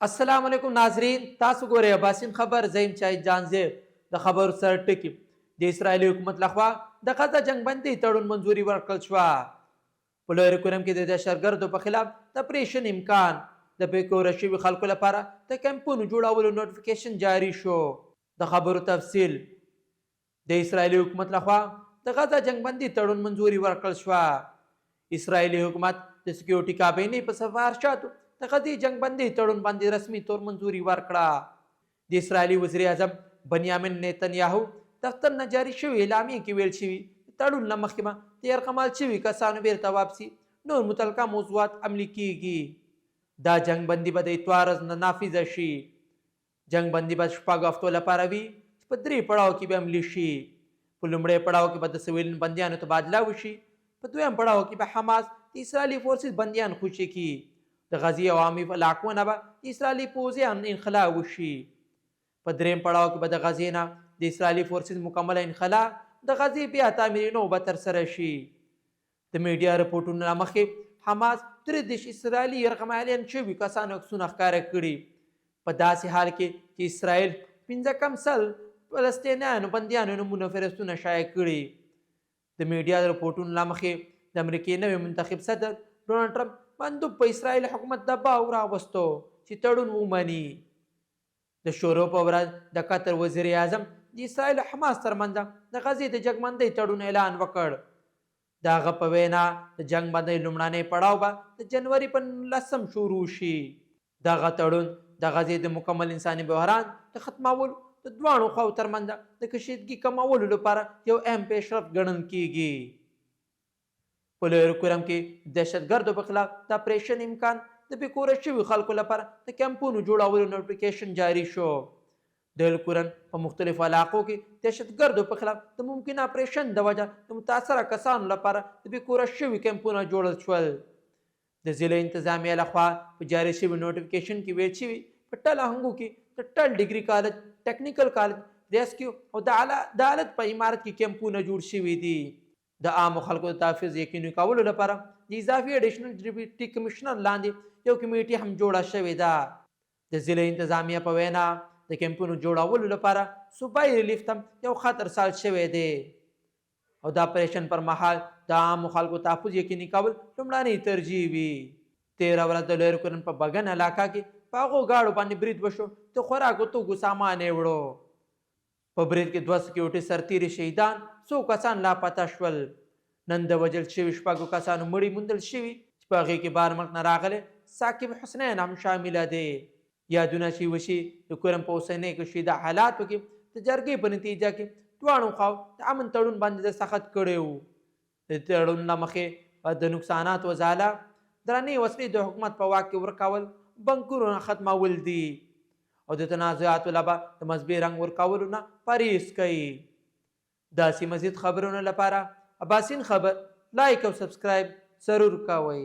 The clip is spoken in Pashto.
अस्सलाम वालेकुम नाजरीन तासु गोरे अबासिन खबर जैम चाय जानजेब द खबर सर टिकी د اسرائیل حکومت لخوا د غزه جنگ بندي تړون منځوري ورکړل شوه په لویه کورم کې د دهشتګردو په خلاف د پریشن امکان د بیکوره شوي خلکو لپاره د کمپونو جوړولو نوټیفیکیشن جاری شو د خبرو تفصیل د اسرائیل حکومت لخوا د غزه جنگ بندي تړون منځوري ورکړل شوه اسرائیلي حکومت د سکیورټي کابینې په سفارشاتو د غزې جنگ بندي تړون باندې رسمي تور منځوري ورکړه د اسرائیلي وزیر اعظم بنیامین نیتنیاهو دفتر نه جاری شوی اعلامیه کې ویل شوي تړون له مخکې به د یرغمال شوي کسانو بیرته واپسي نور متعلقه موضوعات عملي کیږي دا جنگ بندي به د اتوار ورځ نه نافذه شي جنگ بندي به شپږو هفتو لپاره وي چې په درې پړاو کې به عملي شي په لومړي پړاو کې به د سویلین بندیانو تبادله وشي په دویم پړاو کې به حماس د اسرائیلي فورسز بندیان خوشي کړي د غزې عوامي علاقو نه به د اسرائیلي پوځیان انخلا وشي په دریم پړاو کې به د غزې نه د اسرائیلي فورسز مکمله انخلا د غزې بیا تعمیرینو به ترسره شي د میډیا رپورټونو له مخې حماس 33 اسرائیلي یرغمالیان شوي کسانو عکسونه ښکاره کړي په داسې حال کې چې اسرائیل 15 فلسطینیانو بندیانو نومونه فهرستونه شایع کړي د میډیا رپورټونو له مخې د امریکې نوی منتخب صدر ډونالډ ټرمپ باندې په اسرائیل حکومت دباو راوستو چې تړون ومني د شورو په ورځ د قطر وزیر اعظم د اسرائیل حماس ترمنځ د غزې د جنګبندۍ تړون اعلان وکړ د هغه په وینا د جنګبندۍ لومړنی پړاو به د جنوري په 19 شروع شي دغه تړون د غزې د مکمل انساني بحران د ختمولو د دواړو خواو ترمنځ د کشیدګي کمولو لپاره یو اهم پیشرفت ګڼل کیږي په لویه کورم کې دهشتګردو په خلاف د اپریشن امکان د بیکوره شوي خلکو لپاره د کمپونو جوړولو نوټیفیکیشن جاری شو د کورن په مختلفو علاقو کې دهشتګردو په خلاف د ممکنه اپریشن د وجه د متاثره کسانو لپاره د بیکوره شوي کمپونه جوړل شول د ضلع انتظامیه لخوا په جاری شوي نوټیفیکیشن کې ویل شوي په ټل هنګو کې د ټل ډیګري کالج ټیکنیکل کالج ریسکیو او د عدالت په عمارت کې کمپونه جوړ شوي دي د عامو خلکو د تحفظ یقیني کولو لپاره د اضافي اډیشنل ډیپټي کمشنر لاندې یو کمیټي هم جوړه شوې ده د ضلع انتظامیه په وینا د کمپونو جوړولو لپاره صوبایي ریلیف ته یو خط ارسال شوی دی او د اپریشن پر مهال د عامو خلکو تحفظ یقیني کول لومړنۍ ترجیح وي 13 ورځ د لویه کورن په بګن علاقه کې په هغو غاړو باندې برید وشو د خوراکو توکو سامان یې وړو په برید کې 2 سکیورټي سرتیري شهیدان 100 کسان لاپته شول نن د وجل شوي شپږو کسانو مړي موندل شوي چې په هغې کې بار ملک نه راغلی ثاقب حسنین هم شامله دی یادونه چې وشي د کورم په اوسنۍ کې شي د حالاتو کې د جرګې په نتیجه کې دواړو خواو د امن تړون باندې د سخت کړی و د تړون له مخې د نقصانات وزاله درنې وسلې د حکومت په واک کې ورکول بنکونو ختمول دي او د تنازعاتو لپاره د مذهبي رنګ ورکولو نه پرهیز کوي داسې مزید خبرونو لپاره اباسین خبر لایک او سبسکرایب ضرور کوئ